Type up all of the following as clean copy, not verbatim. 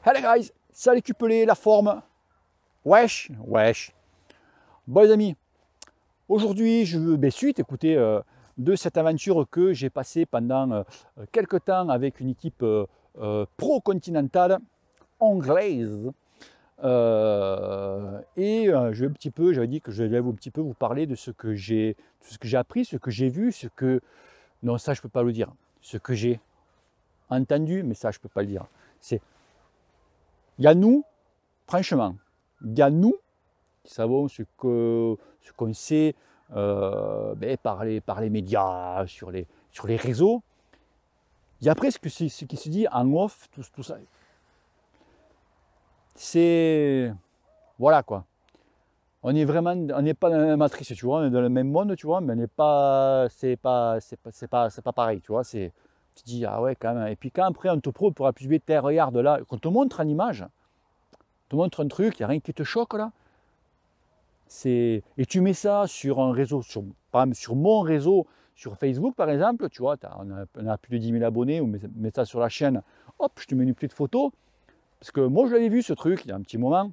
Hello guys, salut cupelé, la forme. Wesh, wesh. Bon les amis, aujourd'hui je veux suite écouter de cette aventure que j'ai passée pendant quelques temps avec une équipe pro-continentale anglaise. J'avais dit que je vais un petit peu vous parler de ce que j'ai appris, ce que j'ai vu, non ça je peux pas le dire, ce que j'ai entendu, mais ça je peux pas le dire. Il y a nous, franchement, il y a nous qui savons ce qu'on sait par les médias, sur les réseaux. Il y a après ce qui se dit en off, tout ça. C'est... Voilà quoi. On n'est pas dans la même matrice, tu vois, on est dans le même monde, tu vois, mais on n'est pas... C'est pas pareil, tu vois. Tu te dis, ah ouais, quand même. Et puis quand après on te prouve pour appuyer, regarde là, qu'on te montre en image, te montre un truc, il n'y a rien qui te choque là. Et tu mets ça sur un réseau, par exemple sur mon réseau, sur Facebook par exemple, tu vois, on a plus de 10 000 abonnés, ou mets ça sur la chaîne, hop, je te mets une petite photo. Parce que moi je l'avais vu ce truc il y a un petit moment, je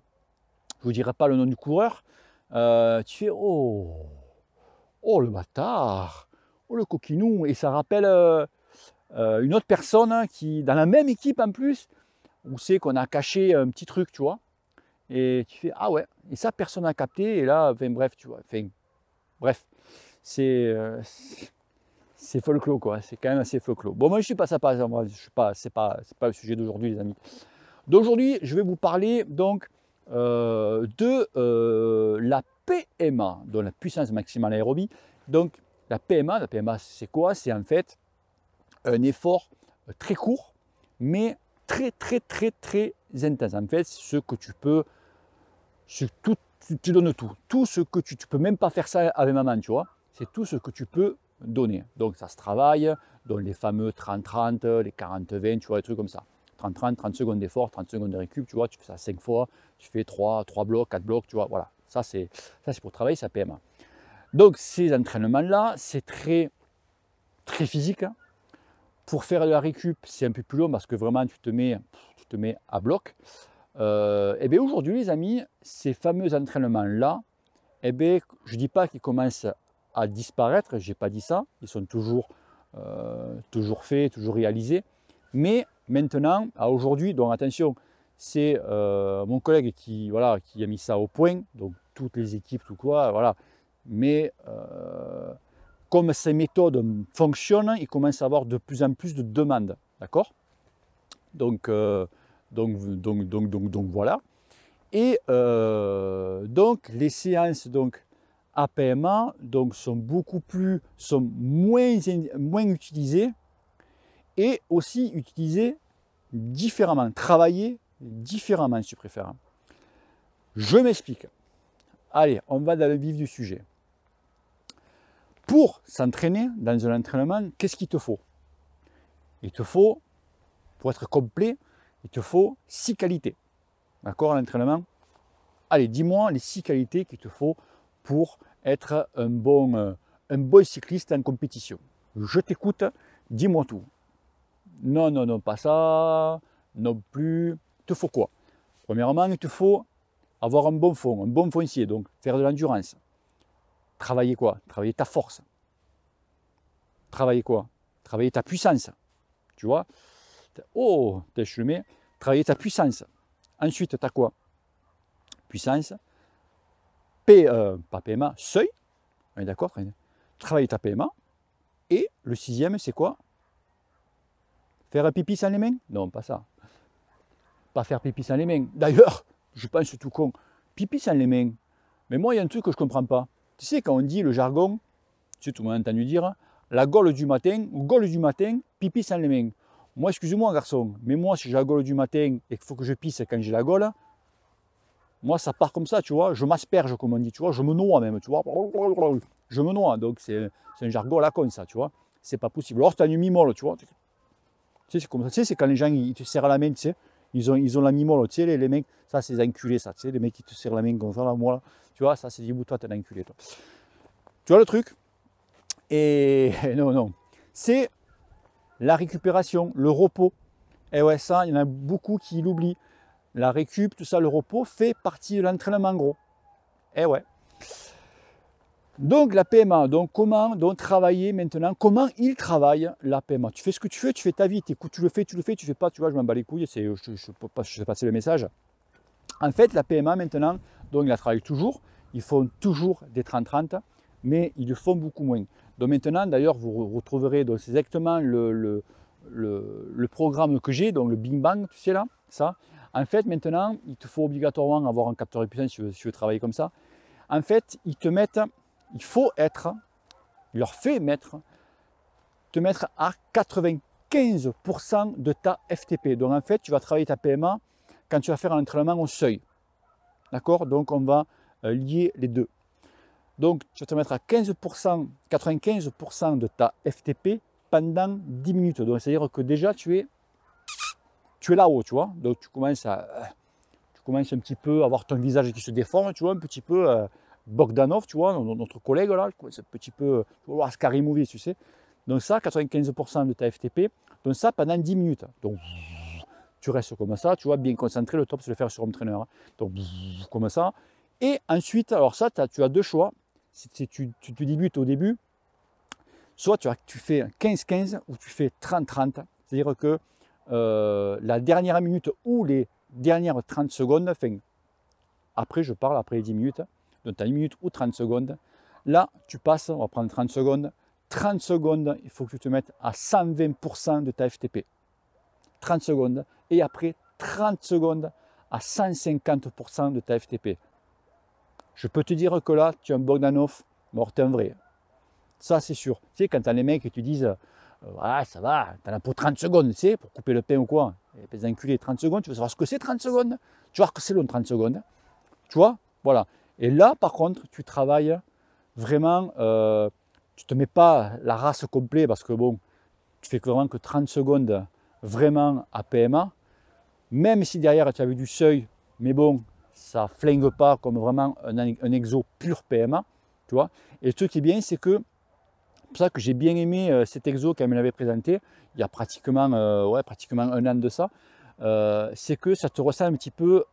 ne vous dirai pas le nom du coureur, tu fais oh le bâtard, oh le coquinou, et ça rappelle une autre personne qui, dans la même équipe en plus, où c'est qu'on a caché un petit truc, tu vois. Et tu fais, ah ouais, et ça, personne n'a capté, et là, enfin, bref, tu vois, enfin, bref, c'est folklore, quoi, c'est quand même assez folklore. Bon, moi, je suis pas ça, c'est pas le sujet d'aujourd'hui, les amis. D'aujourd'hui, je vais vous parler, donc, de la PMA, donc la puissance maximale aérobie. Donc, la PMA, c'est quoi? C'est en fait un effort très court, mais très, très, très, très intense. En fait, c'est ce que tu peux... Tu donnes tout ce que tu peux même pas faire ça avec maman, tu vois, c'est tout ce que tu peux donner. Donc ça se travaille, donc les fameux 30-30, les 40-20, tu vois, des trucs comme ça. 30-30, 30 secondes d'effort, 30 secondes de récup, tu vois, tu fais ça 5 fois, tu fais 3 blocs, 4 blocs, tu vois, voilà. Ça c'est pour travailler sa PMA. Donc ces entraînements-là, c'est très, très physique. Pour faire de la récup, c'est un peu plus long parce que vraiment tu te mets à bloc. Et bien aujourd'hui les amis, ces fameux entraînements-là, je ne dis pas qu'ils commencent à disparaître, je n'ai pas dit ça, ils sont toujours faits, toujours réalisés, mais maintenant, à aujourd'hui, donc attention, c'est mon collègue qui a mis ça au point, donc toutes les équipes, tout quoi, voilà, mais comme ces méthodes fonctionnent, il commence à avoir de plus en plus de demandes, d'accord? Donc voilà. Et donc les séances APMA sont moins utilisées, et aussi utilisées différemment, travaillées différemment si tu préfères. Je m'explique. Allez, on va dans le vif du sujet. Pour s'entraîner dans un entraînement, qu'est-ce qu'il te faut? Il te faut, pour être complet, il te faut 6 qualités. D'accord, l'entraînement? Allez, dis-moi les 6 qualités qu'il te faut pour être un bon cycliste en compétition. Je t'écoute, dis-moi tout. Non, non, non, pas ça, non plus. Il te faut quoi? Premièrement, il te faut avoir un bon foncier, donc faire de l'endurance. Travailler quoi? Travailler ta force. Travailler quoi? Travailler ta puissance. Tu vois? Oh, je le mets. Travailler ta puissance. Ensuite, tu as quoi? Puissance. Pas PMA, seuil. On est d'accord? Travailler ta PMA. Et le 6e, c'est quoi? Faire un pipi sans les mains? Non, pas ça. Pas faire pipi sans les mains. D'ailleurs, je pense tout con. Pipi sans les mains. Mais moi, il y a un truc que je ne comprends pas. Tu sais, quand on dit le jargon, tu sais, tout le monde a entendu dire, la gaule du matin, ou gaule du matin, pipi sans les mains. Moi, excusez-moi, garçon, mais moi, si j'ai la gaule du matin et qu'il faut que je pisse quand j'ai la gaule, moi, ça part comme ça, tu vois. Je m'asperge, comme on dit, tu vois. Je me noie même, tu vois. Je me noie. Donc, c'est un jargon à la con, ça, tu vois. C'est pas possible. Alors, tu as une mimole, tu vois. Tu sais, c'est comme ça. Tu sais, c'est quand les gens, ils te serrent la main, tu sais. Ils ont la mimole, tu sais, les mecs. Ça, c'est des enculés, ça. Tu sais, les mecs qui te serrent la main comme ça, là, moi, là. Tu vois, ça, c'est du bout, toi, t'es un enculé, toi. Tu vois le truc? Et non, non. C'est la récupération, le repos. Et ouais, ça, il y en a beaucoup qui l'oublient. la récup, tout ça, le repos fait partie de l'entraînement gros. Eh ouais. Donc la PMA, donc comment donc travailler maintenant, comment il travaille la PMA. Tu fais ce que tu fais ta vie, écoutes, tu le fais, tu fais pas, tu vois, je m'en bats les couilles, je sais passer le message. En fait, la PMA maintenant, donc il la travaille toujours, ils font toujours des 30-30, mais ils le font beaucoup moins. Donc maintenant, d'ailleurs, vous retrouverez, donc c'est exactement le programme que j'ai, donc le Bing Bang, tu sais là, ça. En fait, maintenant, il te faut obligatoirement avoir un capteur de puissance si tu veux travailler comme ça. En fait, ils te mettent, il leur fait te mettre à 95% de ta FTP. Donc en fait, tu vas travailler ta PMA quand tu vas faire un entraînement au seuil. D'accord? Donc on va lier les deux. Donc tu vas te mettre à 95% de ta FTP pendant 10 minutes. Donc c'est-à-dire que déjà tu es là-haut, tu vois. Donc tu commences un petit peu à avoir ton visage qui se déforme, tu vois, un petit peu Bogdanov, tu vois, notre collègue là, c'est un petit peu Scary Movie, tu sais. Donc ça, 95% de ta FTP, donc ça pendant 10 minutes. Donc tu restes comme ça, tu vois, bien concentré, le top c'est de le faire sur home trainer. Donc comme ça. Et ensuite, alors ça, tu as deux choix. Si tu débutes au début, soit tu fais 15-15 ou tu fais 30-30. C'est-à-dire que la dernière minute ou les dernières 30 secondes, enfin, après je parle, après les 10 minutes, donc tu as 1 minute ou 30 secondes, là tu passes, on va prendre 30 secondes, 30 secondes, il faut que tu te mettes à 120% de ta FTP. 30 secondes, et après 30 secondes à 150% de ta FTP. Je peux te dire que là, tu es un Bogdanov, mort un vrai. Ça, c'est sûr. Tu sais, quand tu as les mecs et tu disent ah, ça va, tu en as pour 30 secondes, tu sais, pour couper le pain ou quoi. Et les enculés, 30 secondes, tu veux savoir ce que c'est 30 secondes. Tu vois que c'est long 30 secondes. Tu vois, voilà. Et là, par contre, tu travailles vraiment, tu ne te mets pas la race complète parce que bon, tu fais vraiment que 30 secondes vraiment à PMA. Même si derrière tu as vu du seuil, mais bon, ça flingue pas comme vraiment un exo pur PMA, tu vois. Et le truc qui est bien, c'est que, c'est pour ça que j'ai bien aimé cet exo qu'elle me l'avait présenté, il y a pratiquement, pratiquement un an de ça, c'est que ça te ressemble un petit peu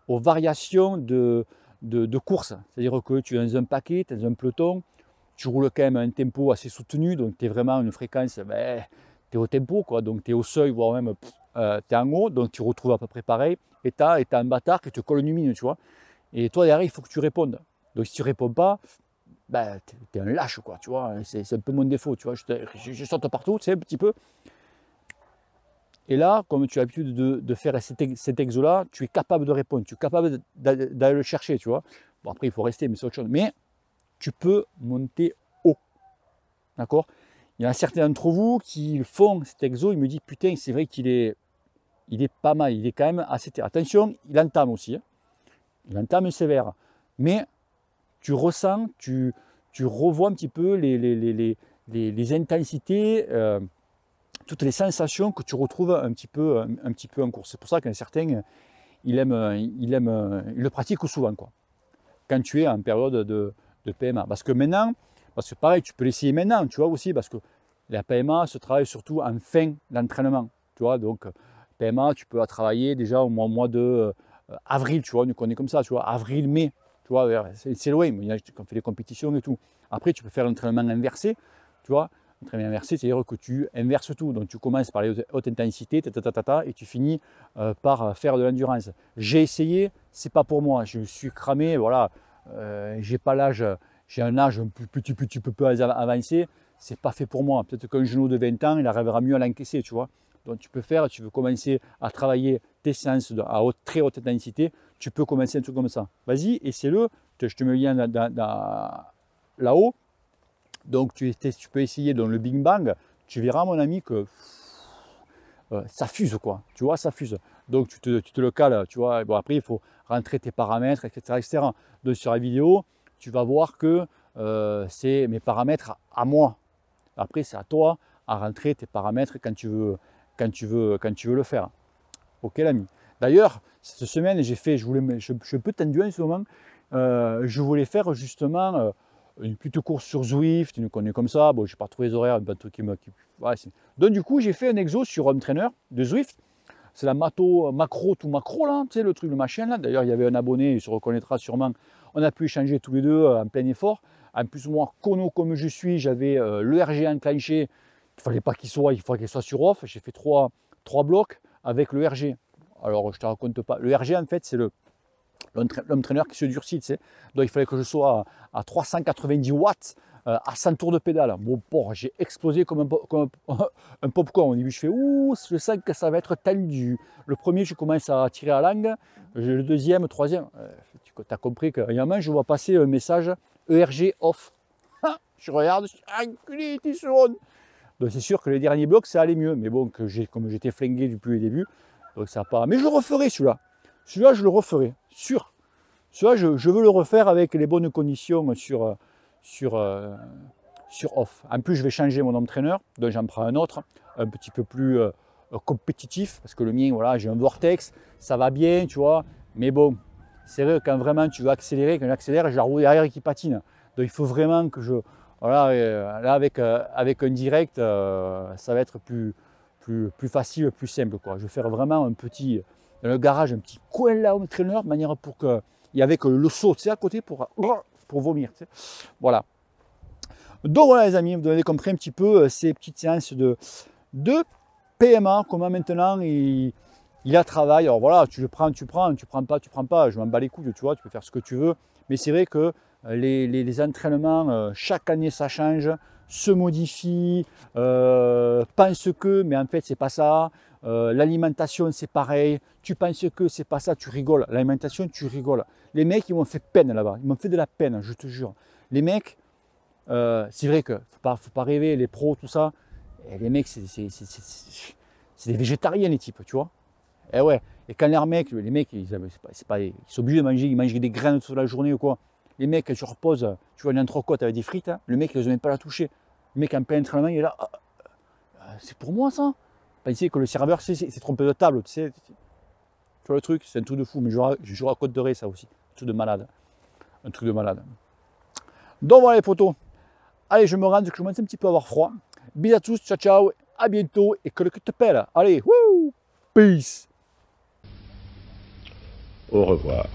aux variations de course. C'est-à-dire que tu es dans un paquet, tu es dans un peloton, tu roules quand même à un tempo assez soutenu, donc tu es vraiment à une fréquence, tu es au tempo, quoi, donc tu es au seuil, voire même tu es en haut, donc tu retrouves à peu près pareil, et tu as un bâtard qui te colle une mine, tu vois. Et toi derrière, il faut que tu répondes. Donc si tu ne réponds pas, tu es un lâche, quoi, tu vois. C'est un peu mon défaut, tu vois. Je saute partout, tu sais, un petit peu. Et là, comme tu as l'habitude de faire cet exo-là, tu es capable de répondre, tu es capable d'aller le chercher, tu vois. Bon, après, il faut rester, mais c'est autre chose. Mais tu peux monter haut, d'accord? Il y en a certains d'entre vous qui font cet exo, ils me disent, putain, c'est vrai qu'il est pas mal, il est quand même assez... Attention, il entame aussi, hein. Il entame sévère. Mais tu ressens, tu revois un petit peu les intensités, toutes les sensations que tu retrouves un petit peu en course. C'est pour ça qu'un certain, il le pratique souvent, quoi, quand tu es en période de PMA. Parce que maintenant, pareil, tu peux l'essayer maintenant, tu vois aussi, parce que la PMA se travaille surtout en fin d'entraînement, tu vois. Donc, PMA, tu peux la travailler déjà au mois de avril, tu vois, on est comme ça, tu vois, avril-mai, tu vois, c'est loin, on fait des compétitions et tout. Après, tu peux faire l'entraînement inversé, tu vois. L'entraînement inversé, c'est-à-dire que tu inverses tout. Donc, tu commences par les hautes intensités, et tu finis par faire de l'endurance. J'ai essayé, c'est pas pour moi. Je suis cramé, voilà. J'ai pas l'âge, j'ai un âge un petit peu avancé. C'est pas fait pour moi. Peut-être qu'un genou de 20 ans, il arrivera mieux à l'encaisser, tu vois. Donc, tu veux commencer à travailler tes séances à très haute intensité, tu peux commencer un truc comme ça. Vas-y, essaie-le. Je te mets le lien là-haut. Donc tu peux essayer dans le Big Bang, tu verras mon ami que ça fuse, quoi, tu vois, ça fuse. Donc tu te le cales, tu vois. Bon, après il faut rentrer tes paramètres, etc., etc. Donc sur la vidéo, tu vas voir que c'est mes paramètres à moi. Après c'est à toi à rentrer tes paramètres quand tu veux le faire. Ok l'ami. D'ailleurs, cette semaine, je suis un peu tendu en ce moment. Je voulais faire justement une petite course sur Zwift, une connerie comme ça. Bon, je n'ai pas trouvé les horaires, un truc qui me. Ouais, donc du coup, j'ai fait un exo sur Home Trainer de Zwift. c'est la macro tout macro là, tu sais, le truc, le machin là. D'ailleurs, il y avait un abonné, il se reconnaîtra sûrement. On a pu échanger tous les deux en plein effort. En plus, moi, cono comme je suis, j'avais l'ERG enclenché. Il ne fallait pas qu'il soit, il fallait qu'il soit sur off. J'ai fait trois blocs avec l'ERG. Alors, je ne te raconte pas. L'ERG, en fait, c'est l'homme trainer qui se durcit, tu sais. Donc, il fallait que je sois à 390 watts à 100 tours de pédale. Bon, j'ai explosé comme un popcorn. Au début, je fais ouh, je sens que ça va être tendu. Le premier, je commence à tirer à langue. Le deuxième, troisième, tu as compris qu'il y a un moment, je vois passer un message ERG off. Je regarde, je dis, ah, enculé, t'es seconde. Donc, c'est sûr que les derniers blocs, ça allait mieux. Mais bon, comme j'étais flingué depuis le début, donc ça n'a pas. Mais je le referai celui-là. Celui-là, je le referai, sûr. Celui-là, je veux le refaire avec les bonnes conditions sur off. En plus, je vais changer mon entraîneur, donc j'en prends un autre, un petit peu plus compétitif, parce que le mien, voilà, j'ai un vortex, ça va bien, tu vois. Mais bon, c'est vrai que quand vraiment tu veux accélérer, quand j'accélère, j'ai la roue derrière qui patine. Donc il faut vraiment que je. Voilà, là avec un direct, ça va être plus facile, plus simple, quoi. Je vais faire vraiment un petit, dans le garage, un petit coin là au traîneur, de manière pour que, et avec le seau, tu sais, à côté pour vomir, tu sais. Voilà. Donc voilà les amis, vous avez compris un petit peu ces petites séances de PMA, comment maintenant il a travail. Alors voilà, tu le prends, tu prends pas, je m'en bats les couilles, tu vois, tu peux faire ce que tu veux. Mais c'est vrai que les entraînements, chaque année ça change, se modifie, pense que, mais en fait c'est pas ça. L'alimentation c'est pareil, tu penses que c'est pas ça, tu rigoles. L'alimentation, tu rigoles. Les mecs ils m'ont fait peine là-bas, ils m'ont fait de la peine, je te jure. Les mecs, c'est vrai que faut pas rêver, les pros, tout ça. Et les mecs, c'est des végétariens les types, tu vois. Et ouais. Et quand les mecs ils sont obligés de manger, ils mangent des graines toute la journée ou quoi. Les mecs, tu reposes, tu vois une entrecôte avec des frites, hein, le mec, il n'ose même pas la toucher. Le mec en plein entraînement, il est là. C'est pour moi ça. Pensez que le serveur s'est trompé de table, tu sais. Tu vois le truc, c'est un truc de fou, mais je raconterai ça aussi. Un truc de malade. Un truc de malade. Donc voilà les potos. Allez, je me rends, parce que je commence un petit peu à avoir froid. Bisous à tous, ciao ciao, à bientôt et que le cul te pèle. Allez, wouh, peace. Au revoir.